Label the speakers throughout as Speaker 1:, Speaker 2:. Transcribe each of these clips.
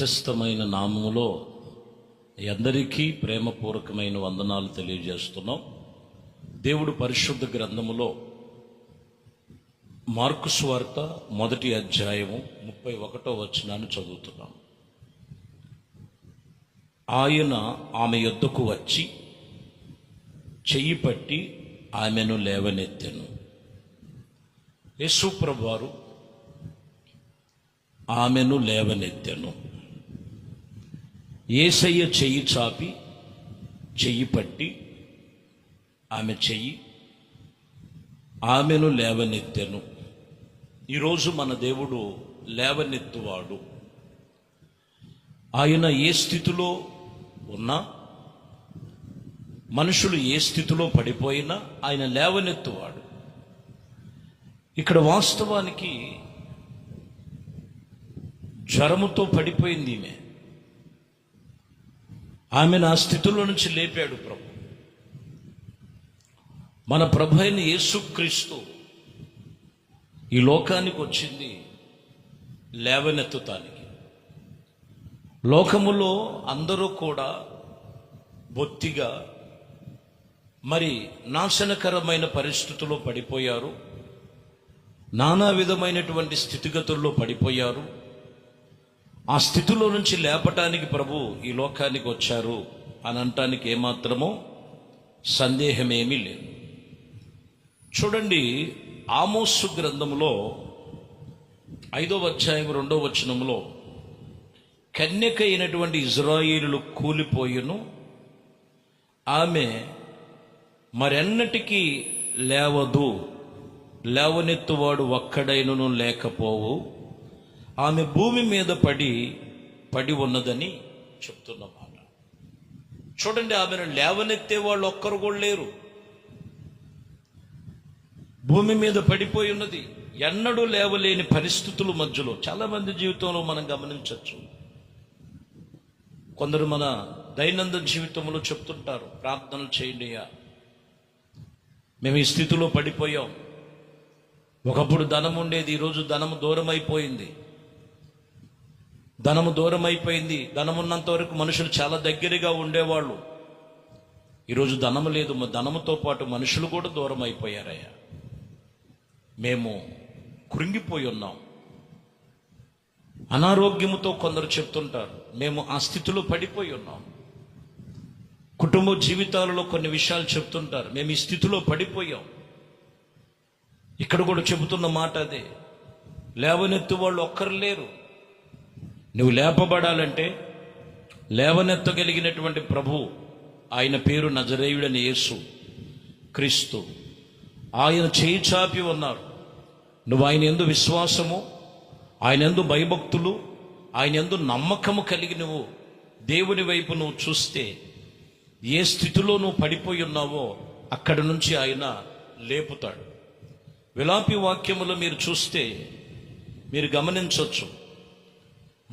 Speaker 1: ప్రశస్తమైన నామములో అందరికీ ప్రేమపూర్వకమైన వందనాలు తెలియజేస్తున్నాం. దేవుడు పరిశుద్ధ గ్రంథములో మార్కు సువార్త 1వ అధ్యాయము 31వ వచనాన్ని చదువుతున్నాం. ఆయన ఆమె యొద్దకు వచ్చి చెయ్యి పట్టి ఆమెను లేవనెత్తెను. యేసు ప్రభువారు ఆమెను లేవనెత్తెను. యేసయ్య చెయ్యి చాపి చెయ్యి పట్టి ఆమెను లేవనెత్తెను. ఈరోజు మన దేవుడు లేవనెత్తువాడు. ఆయన ఏ స్థితిలో ఉన్నా, మనుషులు ఏ స్థితిలో పడిపోయినా ఆయన లేవనెత్తువాడు. ఇక్కడ వాస్తవానికి జ్వరముతో పడిపోయింది ఆమెను ఆ స్థితిలో నుంచి లేపాడు ప్రభు. మన ప్రభు అయిన యేసుక్రీస్తు ఈ లోకానికి వచ్చింది లేవనెత్తుతానికి. లోకములో అందరూ కూడా బొత్తిగా నాశనకరమైన పరిస్థితుల్లో పడిపోయారు, నానా విధమైనటువంటి స్థితిగతుల్లో పడిపోయారు. ఆ స్థితిలో నుంచి లేపటానికి ప్రభు ఈ లోకానికి వచ్చారు అని అనటానికి ఏమాత్రమో సందేహమేమీ లేదు. చూడండి, ఆమోసు గ్రంథంలో 5వ అధ్యాయం 2వ వచనంలో కన్యక అయినటువంటి ఇజ్రాయేలులు కూలిపోయిను, ఆమె మరెన్నటికీ లేవదు, లేవనెత్తువాడు ఒక్కడైనను లేకపోవు, ఆమె భూమి మీద పడి ఉన్నదని చెప్తున్నమాట. చూడండి, ఆమెను లేవనెత్తే వాళ్ళు ఒక్కరు కూడా లేరు. భూమి మీద పడిపోయి ఉన్నది. ఎన్నడూ లేవలేని పరిస్థితుల మధ్యలో చాలా మంది జీవితంలో మనం గమనించవచ్చు. కొందరు మన దైనందిన జీవితంలో చెప్తుంటారు, ప్రార్థనలు చేయండి అయ్యా, మేము ఈ స్థితిలో పడిపోయాం. ఒకప్పుడు ధనం ఉండేది, ఈరోజు ధనము దూరం అయిపోయింది. ధనం ఉన్నంత వరకు మనుషులు చాలా దగ్గరగా ఉండేవాళ్ళు. ఈరోజు ధనము లేదు, ధనముతో పాటు మనుషులు కూడా దూరం అయిపోయారయ్యా. మేము కృంగిపోయి ఉన్నాం. అనారోగ్యముతో కొందరు చెప్తుంటారు, మేము ఆ స్థితిలో పడిపోయి ఉన్నాం. కుటుంబ జీవితాలలో కొన్ని విషయాలు చెప్తుంటారు, మేము ఈ స్థితిలో పడిపోయాం. ఇక్కడ కూడా చెబుతున్న మాట అదే, లేవనెత్తు వాళ్ళు ఒక్కరు లేరు. నువ్వు లేపబడాలంటే లేవనెత్తగలిగినటువంటి ప్రభు, ఆయన పేరు నజరేయుడని యేసు క్రీస్తు. ఆయన చేయి చాపి ఉన్నారు. నువ్వు ఆయన యందు విశ్వాసము, ఆయన యందు భయభక్తులు, ఆయన యందు నమ్మకము కలిగి నువ్వు దేవుని వైపు నువ్వు చూస్తే, ఏ స్థితిలో నువ్వు పడిపోయి ఉన్నావో అక్కడి నుంచి ఆయన లేపుతాడు. విలాపి వాక్యములో మీరు చూస్తే మీరు గమనించవచ్చు.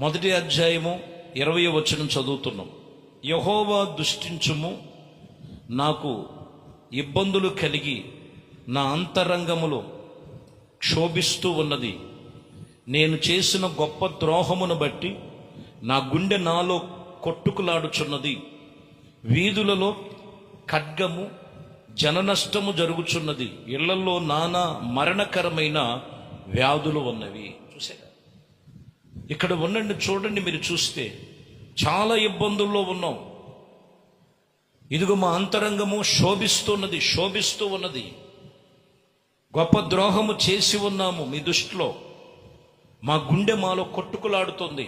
Speaker 1: 1వ అధ్యాయము 20వ వచనం చదువుతున్నాం. యెహోవా దృష్టించుము, నాకు ఇబ్బందులు కలిగి నా అంతరంగములో క్షోభిస్తూ ఉన్నది. నేను చేసిన గొప్ప ద్రోహమును బట్టి నా గుండె నాలో కొట్టుకులాడుచున్నది. వీధులలో ఖడ్గము, జననష్టము జరుగుచున్నది. ఇళ్లలో నానా మరణకరమైన వ్యాధులు ఉన్నవి. చూసారా, ఇక్కడ ఉండండి, చూడండి, మీరు చూస్తే చాలా ఇబ్బందుల్లో ఉన్నాం. ఇదిగో మా అంతరంగము శోభిస్తూ ఉన్నది. గొప్ప ద్రోహము చేసి ఉన్నాము మీ దృష్టిలో. మా గుండె మాలో కొట్టుకులాడుతుంది.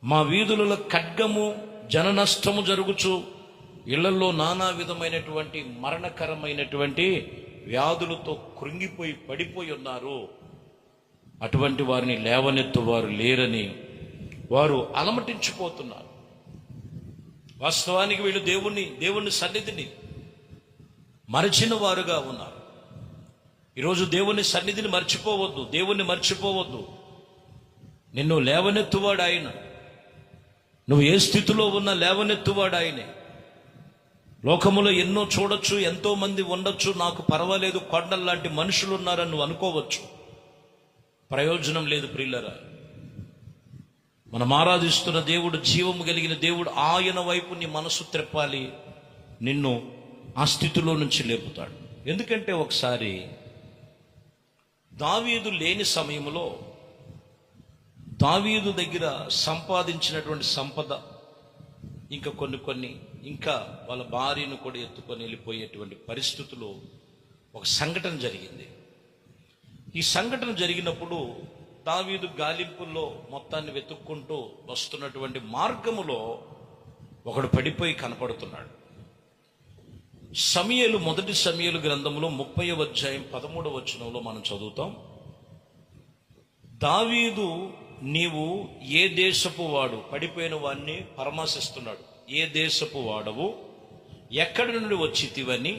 Speaker 1: మా వీధులలో ఖడ్గము, జననష్టము జరుగుచు, ఇళ్లలో నానా విధమైనటువంటి మరణకరమైనటువంటి వ్యాధులతో కృంగిపోయి పడిపోయి ఉన్నారు. అటువంటి వారిని లేవనెత్తువారు లేరని వారు అలమటించిపోతున్నారు. వాస్తవానికి వీళ్ళు దేవుని సన్నిధిని మరచిన వారుగా ఉన్నారు. ఈరోజు దేవుని సన్నిధిని మర్చిపోవద్దు, దేవుణ్ణి మర్చిపోవద్దు. నిన్ను లేవనెత్తువాడు ఆయన. నువ్వు ఏ స్థితిలో ఉన్నా లేవనెత్తువాడు ఆయనే. లోకములో ఎన్నో చూడొచ్చు, ఎంతో మంది ఉండొచ్చు, నాకు పర్వాలేదు, కొండల్లాంటి మనుషులు ఉన్నారని నువ్వు అనుకోవచ్చు. ప్రయోజనం లేదు ప్రియులరా. మనం ఆరాధిస్తున్న దేవుడు జీవము కలిగిన దేవుడు. ఆయన వైపు నీ మనసు త్రెప్పాలి, నిన్ను ఆ స్థితిలో నుంచి లేపుతాడు. ఎందుకంటే ఒకసారి దావీదు లేని సమయంలో దావీదు దగ్గర సంపాదించినటువంటి సంపద ఇంకా ఇంకా వాళ్ళ భార్యను కూడా ఎత్తుకొని వెళ్ళిపోయేటువంటి పరిస్థితుల్లో ఒక సంఘటన జరిగింది. ఈ సంఘటన జరిగినప్పుడు దావీదు గాలింపుల్లో మొత్తాన్ని వెతుక్కుంటూ వస్తున్నటువంటి మార్గములో ఒకడు పడిపోయి కనపడుతున్నాడు. సమూయేలు, మొదటి సమూయేలు గ్రంథంలో 30వ అధ్యాయం 13వ వచనంలో మనం చదువుతాం. దావీదు, నీవు ఏ దేశపు వాడు? పడిపోయిన వాడిని పరామర్శిస్తున్నాడు. ఏ దేశపు వాడవు, ఎక్కడి నుండి వచ్చితివని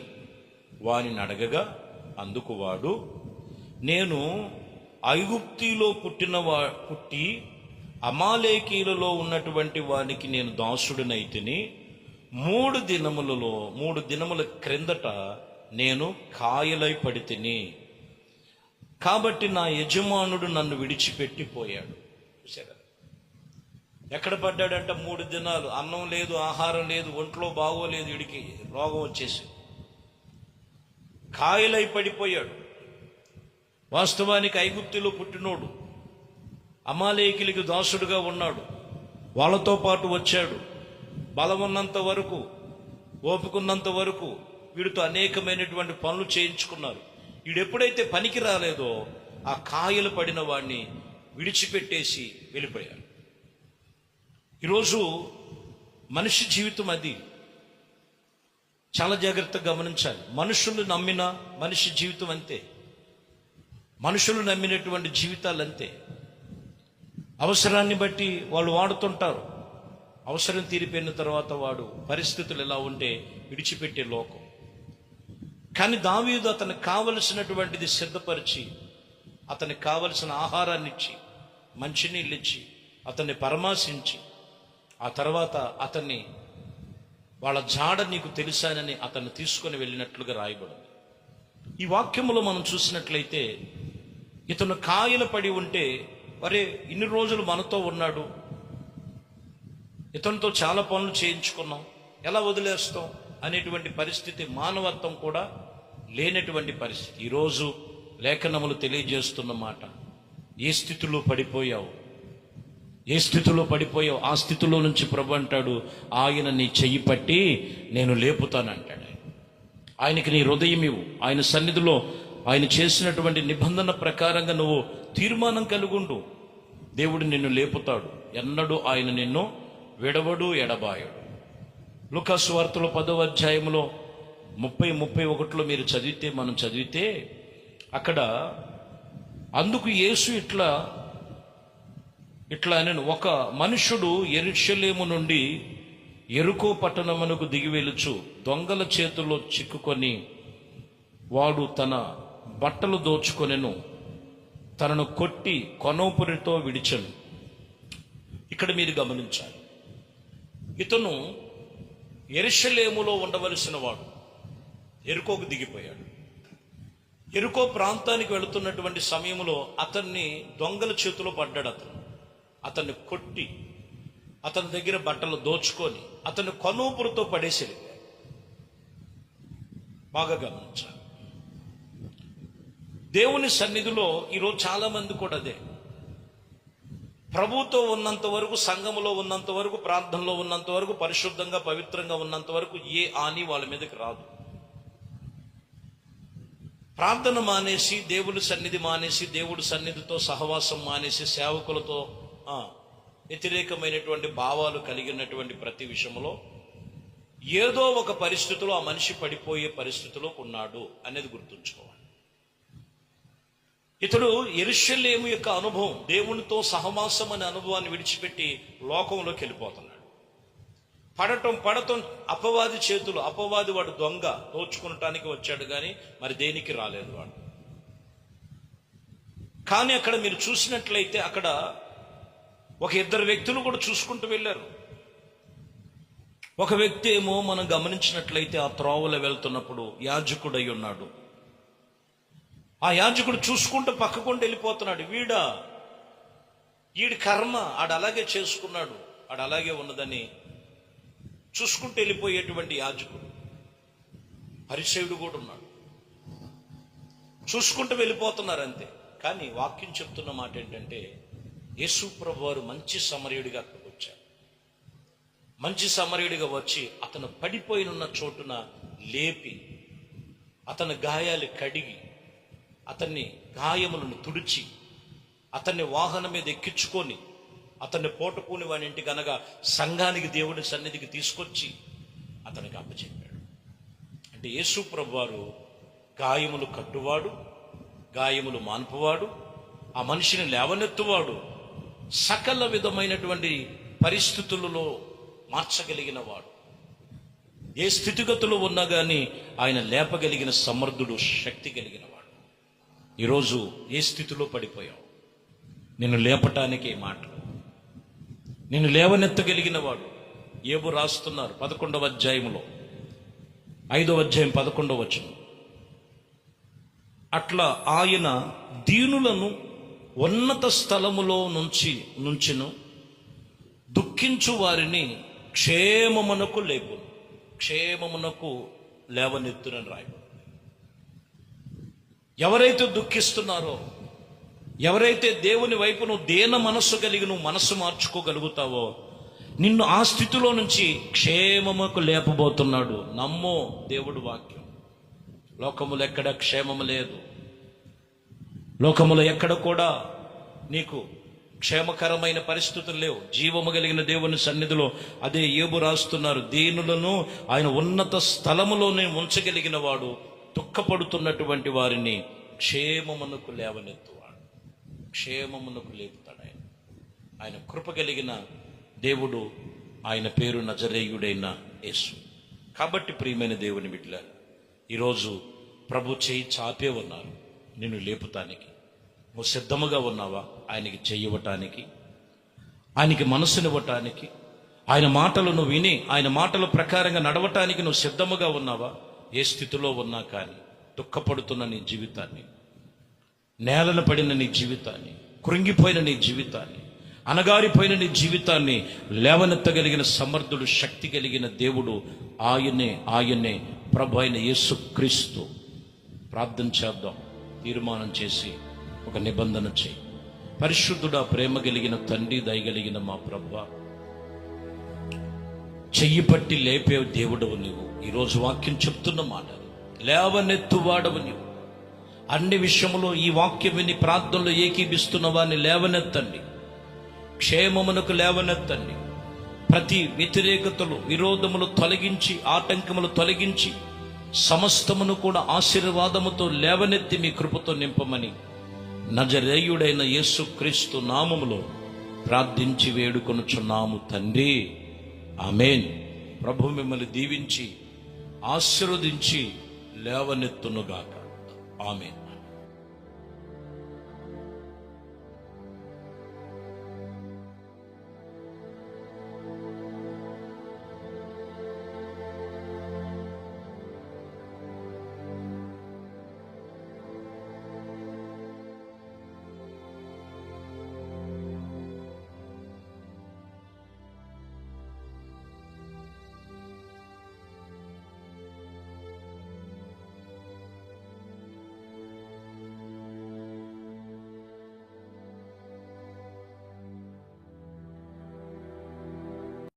Speaker 1: వానిని అడగగా, అందుకు వాడు, నేను ఐగుప్తిలో పుట్టి అమాలేకీలలో ఉన్నటువంటి వానికి నేను దాసుడినైతిని. 3 దినముల క్రిందట నేను కాయలై పడితిని, కాబట్టి నా యజమానుడు నన్ను విడిచిపెట్టి పోయాడు. చూసారా, ఎక్కడ పడ్డాడంట? 3 దినాలు అన్నం లేదు, ఆహారం లేదు, ఒంట్లో బాగోలేదు, వీడికి రోగం వచ్చేసి కాయలై పడిపోయాడు. వాస్తవానికి ఐగుప్తులో పుట్టినోడు, అమాలేకీలకు దాసుడుగా ఉన్నాడు. వాళ్ళతో పాటు వచ్చాడు. బలం ఉన్నంత వరకు, ఓపికన్నంత వరకు వీడితో అనేకమైనటువంటి పనులు చేయించుకున్నారు. వీడెప్పుడైతే పనికి రాలేదో ఆ కాయలు పడిన వాడిని విడిచిపెట్టేసి వెళ్ళిపోయారు. ఈరోజు మనిషి జీవితం అది. చాలా జాగ్రత్తగా గమనించాలి. మనుషులు నమ్మిన మనిషి జీవితం అంతే. మనుషులు నమ్మినటువంటి జీవితాలు అంతే. అవసరాన్ని బట్టి వాళ్ళు వాడుతుంటారు. అవసరం తీరిపోయిన తర్వాత వాడు పరిస్థితులు ఎలా ఉంటే విడిచిపెట్టే లోకం. కానీ దావీదు అతనికి కావలసినటువంటిది సిద్ధపరిచి, అతనికి కావలసిన ఆహారాన్ని ఇచ్చి, మంచినీళ్ళు ఇచ్చి, అతన్ని పరామర్శించి, ఆ తర్వాత అతన్ని వాళ్ళ జాడ నీకు తెలుసానని అతన్ని తీసుకొని వెళ్ళినట్లుగా రాయబడింది. ఈ వాక్యములో మనం చూసినట్లయితే, ఇతను కాయలు పడి ఉంటే, వరే ఇన్ని రోజులు మనతో ఉన్నాడు, ఇతనితో చాలా పనులు చేయించుకున్నాం, ఎలా వదిలేస్తాం అనేటువంటి పరిస్థితి, మానవత్వం కూడా లేనటువంటి పరిస్థితి. ఈరోజు లేఖనములు తెలియజేస్తున్న మాట, ఏ స్థితిలో పడిపోయావు, ఏ స్థితిలో పడిపోయావు, ఆ స్థితిలో నుంచి ప్రభు అంటాడు, ఆయన నీ చెయ్యి పట్టి నేను లేపుతానంటాడు. ఆయనకి నీ హృదయం ఇవ్వు. ఆయన సన్నిధిలో ఆయన చేసినటువంటి నిబంధన ప్రకారంగా నువ్వు తీర్మానం కలిగుండు. దేవుడు నిన్ను లేపుతాడు. ఎన్నడూ ఆయన నిన్ను విడవడు, ఎడబాయడు. లూకా సువార్తలో 10వ అధ్యాయంలో 30-31లో మీరు మనం చదివితే అక్కడ అందుకు యేసు ఇట్లా అని, ఒక మనుషుడు యెరూషలేము నుండి యెరికో పట్టణమునకు దిగి వెలుచు దొంగల చేతుల్లో చిక్కుకొని, వాడు తన బట్టలు దోచుకొనెను, తనను కొట్టి కొనోపురితో విడిచెను. ఇక్కడ మీరు గమనించాలి, ఇతను యెరూషలేములో ఉండవలసిన వాడు యెరికోకు దిగిపోయాడు. యెరికో ప్రాంతానికి వెళుతున్నటువంటి సమయంలో అతన్ని దొంగల చేతిలో పడ్డాడు. అతన్ని కొట్టి, అతని దగ్గర బట్టలు దోచుకొని, అతన్ని కొనూపురుతో పడేసి. బాగా గమనించాలి. దేవుని సన్నిధిలో ఈరోజు చాలా మంది కూడా అదే. ప్రభుతో ఉన్నంత వరకు, సంఘములో ఉన్నంత వరకు, ప్రార్థనలో ఉన్నంత వరకు, పరిశుద్ధంగా పవిత్రంగా ఉన్నంత వరకు ఏ హాని వాళ్ళ మీదకి రాదు. ప్రార్థన మానేసి, దేవుడి సన్నిధి మానేసి, దేవుడి సన్నిధితో సహవాసం మానేసి, సేవకులతో వ్యతిరేకమైనటువంటి భావాలు కలిగినటువంటి ప్రతి విషయంలో ఏదో ఒక పరిస్థితిలో ఆ మనిషి పడిపోయే పరిస్థితిలో ఉన్నాడు అనేది గుర్తుంచుకోవాలి. ఇతడు యెరూషలేము యొక్క అనుభవం, దేవునితో సహవాసం అనే అనుభవాన్ని విడిచిపెట్టి లోకంలోకి వెళ్ళిపోతున్నాడు. పడటం అపవాది చేతులు. అపవాది వాడు దొంగ, దోచుకునటానికి వచ్చాడు కానీ మరి దేనికి రాలేదు వాడు. కానీ అక్కడ మీరు చూసినట్లయితే అక్కడ ఒక 2 వ్యక్తులు కూడా చూసుకుంటూ వెళ్ళారు. ఒక వ్యక్తి ఏమో మనం గమనించినట్లయితే ఆ త్రోవలో వెళ్తున్నప్పుడు యాజకుడై ఉన్నాడు. ఆ యాజకుడు చూసుకుంటూ పక్కకుండా వెళ్ళిపోతున్నాడు. వీడా ఈడి కర్మ ఆడు అలాగే చేసుకున్నాడు, ఆడు అలాగే ఉన్నదని చూసుకుంటూ వెళ్ళిపోయేటువంటి యాజకుడు పరిసయ్యుడు కూడా ఉన్నాడు. చూసుకుంటూ వెళ్ళిపోతున్నారు అంతే. కానీ వాక్యం చెప్తున్న మాట ఏంటంటే, యేసు ప్రభువు వారు మంచి సమరయుడిగా అక్కడికి వచ్చారు. మంచి సమరయుడిగా వచ్చి అతను పడిపోయినున్న చోటున లేపి, అతని గాయాలు కడిగి, అతన్ని గాయములను తుడిచి, అతన్ని వాహనం మీద ఎక్కించుకొని, అతన్ని పోటుకుని వాని ఇంటికి అనగా సంఘానికి, దేవుడి సన్నిధికి తీసుకొచ్చి అతనికి అప్పచెప్పాడు. అంటే యేసు ప్రభువారు గాయములు కట్టువాడు, గాయములు మాన్పువాడు, ఆ మనిషిని లేవనెత్తువాడు, సకల విధమైనటువంటి పరిస్థితులలో మార్చగలిగిన వాడు. ఏ స్థితిగతులు ఉన్నా కానీ ఆయన లేపగలిగిన సమర్థుడు, శక్తి కలిగిన వాడు. ఈరోజు ఏ స్థితిలో పడిపోయావు, నిన్ను లేపటానికి మాట, నిన్ను లేవనెత్తగలిగిన వాడు. యోబు రాస్తున్నారు 11వ అధ్యాయంలో 5వ అధ్యాయం 11వ వచనం. అట్లా ఆయన దీనులను ఉన్నత స్థలములో నుంచిను, దుఃఖించు వారిని క్షేమమునకు లేపును. క్షేమమునకు లేవనెత్తునని రాయబడింది. ఎవరైతే దుఃఖిస్తున్నారో, ఎవరైతే దేవుని వైపు నువ్వు దేన మనస్సు కలిగి నువ్వు మనస్సు మార్చుకోగలుగుతావో, నిన్ను ఆ స్థితిలో నుంచి క్షేమముకు లేపబోతున్నాడు. నమ్మో దేవుడు వాక్యం. లోకములో ఎక్కడ క్షేమము లేదు. లోకములో ఎక్కడ కూడా నీకు క్షేమకరమైన పరిస్థితులు లేవు. జీవము కలిగిన దేవుని సన్నిధిలో అదే యోబు రాస్తున్నారు, దీనులను ఆయన ఉన్నత స్థలములోనే ఉంచగలిగిన వాడు, దుఃఖపడుతున్నటువంటి వారిని క్షేమమునకు లేవనెత్తువాడు, క్షేమమునకు లేపుతాడు. ఆయన కృప కలిగిన దేవుడు, ఆయన పేరు నజరేయుడైన యేసు. కాబట్టి ప్రియమైన దేవుని బిడ్డలారా, ఈరోజు ప్రభు చేయి చాపే ఉన్నారు నిన్ను లేపుతానికి. నువ్వు సిద్ధముగా ఉన్నావా ఆయనకి చెయ్యవటానికి, ఆయనకి మనసునివ్వటానికి, ఆయన మాటలను విని ఆయన మాటల ప్రకారంగా నడవటానికి నువ్వు సిద్ధముగా ఉన్నావా? ఏ స్థితిలో ఉన్నా కానీ దుఃఖపడుతున్న నీ జీవితాన్ని, నేలన పడిన నీ జీవితాన్ని, కృంగిపోయిన నీ జీవితాన్ని, అనగారిపోయిన నీ జీవితాన్ని లేవనెత్తగలిగిన సమర్థుడు, శక్తి కలిగిన దేవుడు ఆయనే ప్రభు అయిన యేసుక్రీస్తు. ప్రార్థన చేద్దాం. తీర్మానం చేసి ఒక నిబంధన చేయి. పరిశుద్ధుడా, ప్రేమ కలిగిన తండ్రి, దయగలిగిన మా ప్రభువా, చెయ్యి పట్టి లేపే దేవుడవు నీవు. ఈరోజు వాక్యం చెప్తున్న మాట, లేవనెత్తువాడవు నీవు. అన్ని విషయంలో ఈ వాక్యం విని ప్రార్థనలో ఏకీభిస్తున్న వారిని లేవనెత్తండి, క్షేమమునకు లేవనెత్తండి. ప్రతి వ్యతిరేకతలు, విరోధములు తొలగించి, ఆటంకములు తొలగించి, సమస్తమును కూడా ఆశీర్వాదముతో లేవనెత్తి మీ కృపతో నింపమని నజరేయుడైన యేసుక్రీస్తు నామములో ప్రార్థించి వేడుకొనుచున్నాము తండ్రి, ఆమేన్. ప్రభు మిమ్మల్ని దీవించి ఆశీర్వదించి లేవనెత్తునుగాక. ఆమేన్.